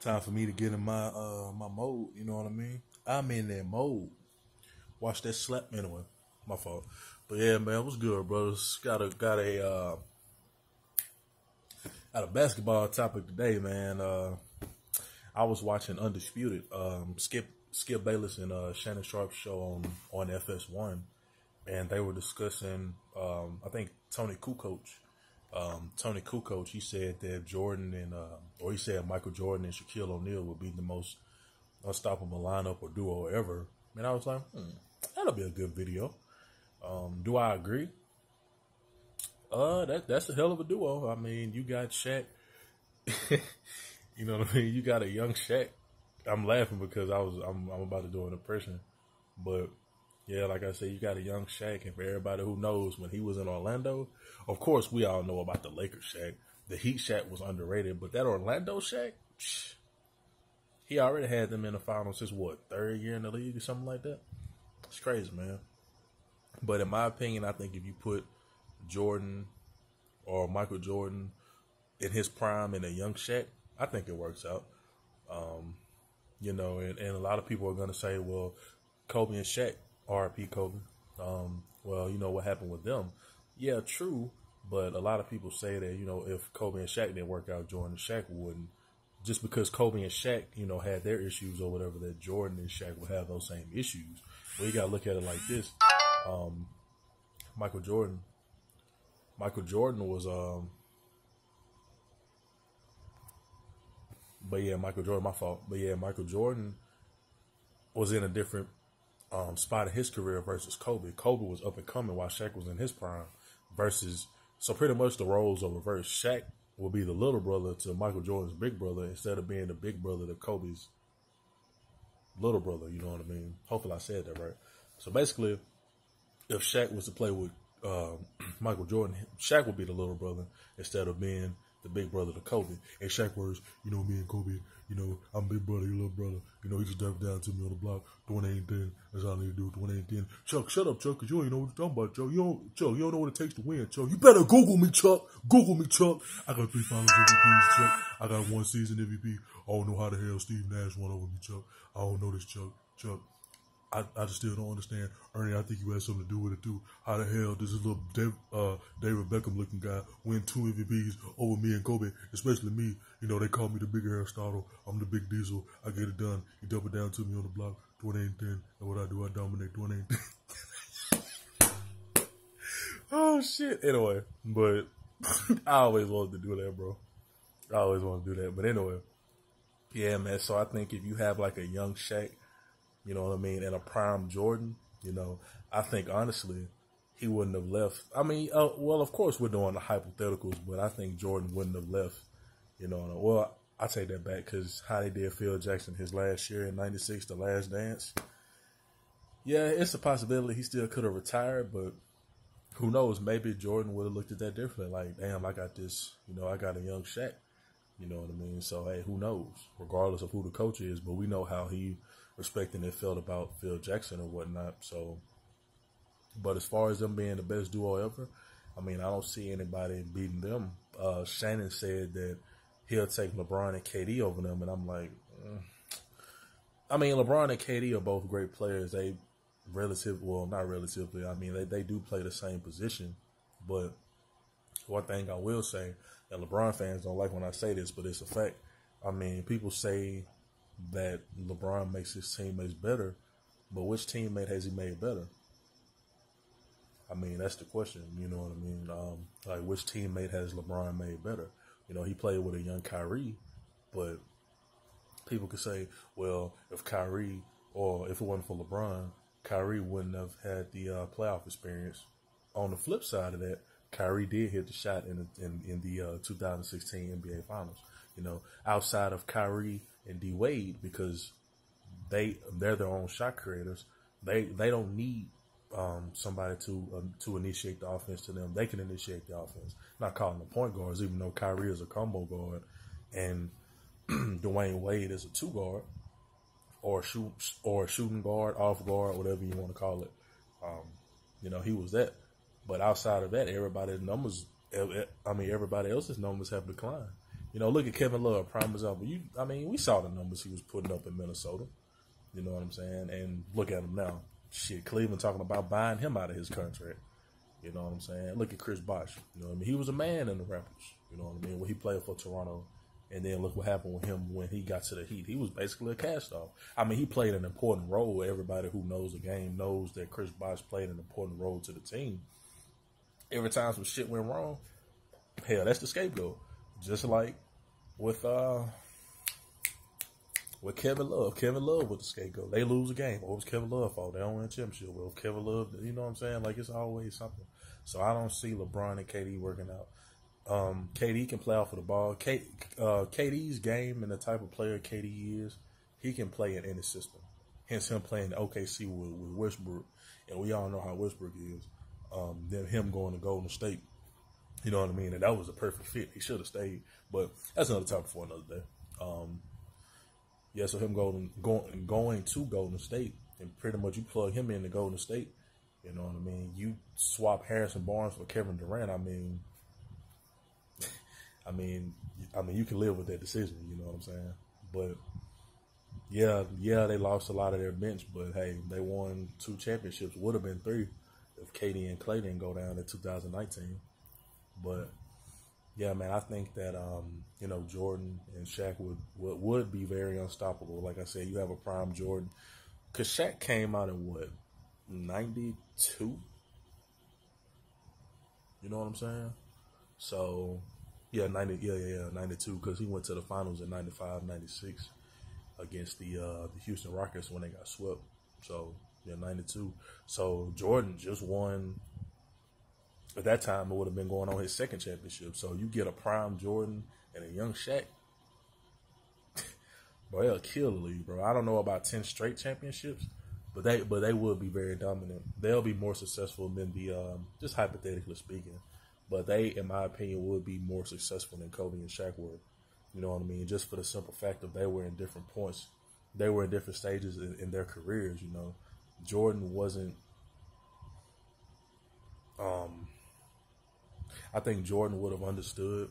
Time for me to get in my mode. You know what I mean? I'm in that mode. Watch that slap anyway. My fault. But yeah, man, what's good, brothers? Got a basketball topic today, man. I was watching Undisputed. Skip Bayless and Shannon Sharp's show on FS1, and they were discussing. I think Tony Kukoc. Tony Kukoc, he said that he said Michael Jordan and Shaquille O'Neal would be the most unstoppable lineup or duo ever. And I was like, that'll be a good video. Do I agree? That's a hell of a duo. I mean, you got Shaq. You know what I mean? You got a young Shaq. I'm laughing because I'm about to do an impression, but yeah, like I said, you got a young Shaq, and for everybody who knows, when he was in Orlando, of course we all know about the Lakers Shaq. The Heat Shaq was underrated, but that Orlando Shaq, he already had them in the finals his third year in the league or something like that. It's crazy, man. But in my opinion, I think if you put Jordan or Michael Jordan in his prime and a young Shaq, I think it works out. And a lot of people are going to say, well, Kobe and Shaq, R.I.P. Kobe. Well, you know what happened with them. Yeah, true. But a lot of people say that, if Kobe and Shaq didn't work out, Jordan and Shaq wouldn't. Just because Kobe and Shaq, had their issues or whatever, that Jordan and Shaq would have those same issues. Well, you got to look at it like this. Michael Jordan was, Michael Jordan, my fault. But yeah, Michael Jordan was in a different spot in his career versus Kobe. Kobe was up and coming while Shaq was in his prime so pretty much the roles are reversed. Shaq will be the little brother to Michael Jordan's big brother instead of being the big brother to Kobe's little brother. You know what I mean? Hopefully I said that right. So basically, if Shaq was to play with Michael Jordan, Shaq would be the little brother instead of being the big brother to Kobe. And Shaq was, me and Kobe, I'm big brother, you little brother. He just jumped down to me on the block, doing anything. That's all I need to do, doing anything. Chuck, shut up, Chuck, because you ain't know what you're talking about, Chuck. You don't know what it takes to win, Chuck. You better Google me, Chuck. Google me, Chuck. I got 3 finals MVPs, Chuck. I got 1 season MVP. I don't know how the hell Steve Nash won over me, Chuck. I don't know this, Chuck. I just still don't understand. Ernie, I think you had something to do with it too. How the hell does this little David Beckham looking guy win 2 MVPs over me and Kobe, especially me? They call me the big Aristotle. I'm the big Diesel. I get it done. You double down to me on the block, doing anything. And what I do, I dominate, doing anything. Oh, shit. Anyway, but I always wanted to do that, bro. I always wanted to do that. But anyway, yeah, man. So I think if you have like a young Shaq, you know what I mean, and a prime Jordan, I think honestly he wouldn't have left. I mean, well, of course we're doing the hypotheticals, but I think Jordan wouldn't have left. Well, I take that back because how they did Phil Jackson his last year in '96, The Last Dance. Yeah, it's a possibility he still could have retired, but who knows? Maybe Jordan would have looked at that differently. Like, damn, I got this. I got a young Shaq. You know what I mean? So hey, who knows? Regardless of who the coach is, but we know how he respected and felt about Phil Jackson or whatnot. So, but as far as them being the best duo ever, I mean, I don't see anybody beating them. Shannon said that he'll take LeBron and KD over them, and I'm like, I mean, LeBron and KD are both great players. They not relatively. I mean, they do play the same position, but one thing I will say, and LeBron fans don't like when I say this, but it's a fact. I mean, people say that LeBron makes his teammates better, but which teammate has he made better? I mean, that's the question. You know what I mean? Like, which teammate has LeBron made better? He played with a young Kyrie, but people could say, well, if Kyrie, or if it wasn't for LeBron, Kyrie wouldn't have had the playoff experience. On the flip side of that, Kyrie did hit the shot in the 2016 NBA Finals. Outside of Kyrie and D Wade, because they're their own shot creators. They don't need somebody to initiate the offense to them. They can initiate the offense. Not calling them point guards, even though Kyrie is a combo guard and Dwayne Wade is a 2 guard or a shooting guard, off guard, whatever you want to call it. He was that. But outside of that, everybody else's numbers have declined. You know, look at Kevin Love, prime example. I mean, we saw the numbers he was putting up in Minnesota. You know what I'm saying? And look at him now. Shit, Cleveland talking about buying him out of his contract. You know what I'm saying? Look at Chris Bosh. You know what I mean? He was a man in the Raptors. You know what I mean? When he played for Toronto. And then look what happened with him when he got to the Heat. He was basically a cast-off. I mean, he played an important role. Everybody who knows the game knows that Chris Bosh played an important role to the team. Every time some shit went wrong, hell, that's the scapegoat. Just like with Kevin Love. Kevin Love was the scapegoat. They lose a game. What was Kevin Love fault? They don't win a championship. Well, Kevin Love, you know what I'm saying? Like, it's always something. So I don't see LeBron and KD working out. KD can play off of the ball. KD's game and the type of player KD is, he can play in any system. Hence him playing the OKC with Westbrook. And we all know how Westbrook is. Then him going to Golden State. You know what I mean? And that was a perfect fit. He should have stayed. But that's another topic for another day. Yeah, so him going to Golden State, and pretty much you plug him into Golden State. You know what I mean? You swap Harrison Barnes for Kevin Durant. I mean, you can live with that decision. You know what I'm saying? But yeah, they lost a lot of their bench, but hey, they won 2 championships. Would have been 3 if KD and Klay didn't go down in 2019. But yeah, man, I think that you know, Jordan and Shaq would be very unstoppable. Like I said, you have a prime Jordan, because Shaq came out in what, 92? You know what I'm saying? So yeah, 92, because he went to the finals in 95, 96 against the Houston Rockets when they got swept. So yeah, 92. So Jordan just won. At that time, it would have been going on his 2nd championship. So you get a prime Jordan and a young Shaq, bro, they'll kill the league, bro. I don't know about 10 straight championships, but they would be very dominant. They'll be more successful than just hypothetically speaking, but they, in my opinion, would be more successful than Kobe and Shaq were. You know what I mean? Just for the simple fact that they were in different points. They were in different stages in their careers, you know. Jordan wasn't, I think Jordan would have understood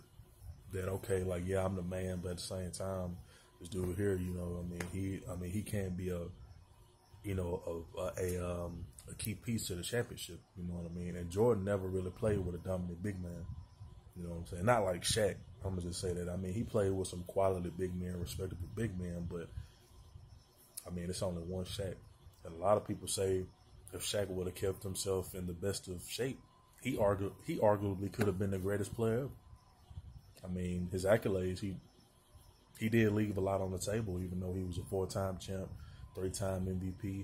that, okay, like, yeah, I'm the man, but at the same time, this dude here, you know, he can't be a key piece to the championship, you know what I mean? And Jordan never really played with a dominant big man, you know what I'm saying? Not like Shaq, I'm gonna just say that. I mean, he played with some quality big men, respectable big men, but I mean, it's only one Shaq. And a lot of people say if Shaq would have kept himself in the best of shape, he arguably could have been the greatest player ever. I mean, his accolades, he did leave a lot on the table, even though he was a 4-time champ, 3-time MVP.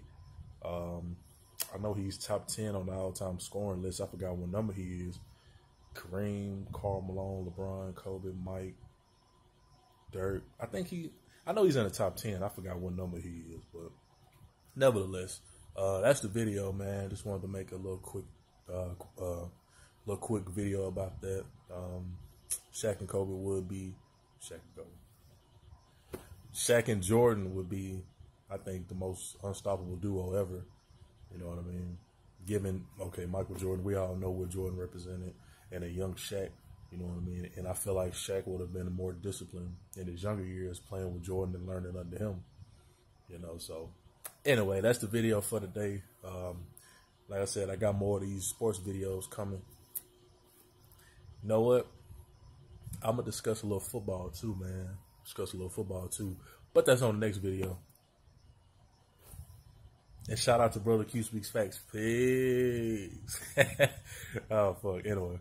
I know he's top 10 on the all-time scoring list. I forgot what number he is. Kareem, Karl Malone, LeBron, Kobe, Mike, Dirk. I know he's in the top 10. I forgot what number he is, but nevertheless, that's the video, man. Just wanted to make a little quick video about that. Shaq and Kobe would be Shaq and Jordan would be, I think, the most unstoppable duo ever. You know what I mean? Given, okay, Michael Jordan, we all know what Jordan represented, and a young Shaq, you know what I mean? And I feel like Shaq would have been more disciplined in his younger years playing with Jordan and learning under him. You know, so anyway, that's the video for today. Like I said, I got more of these sports videos coming. You know what? I'm going to discuss a little football too, man. But that's on the next video. And shout out to Brother Q Speaks Facts. Peace. Oh, fuck. Anyway.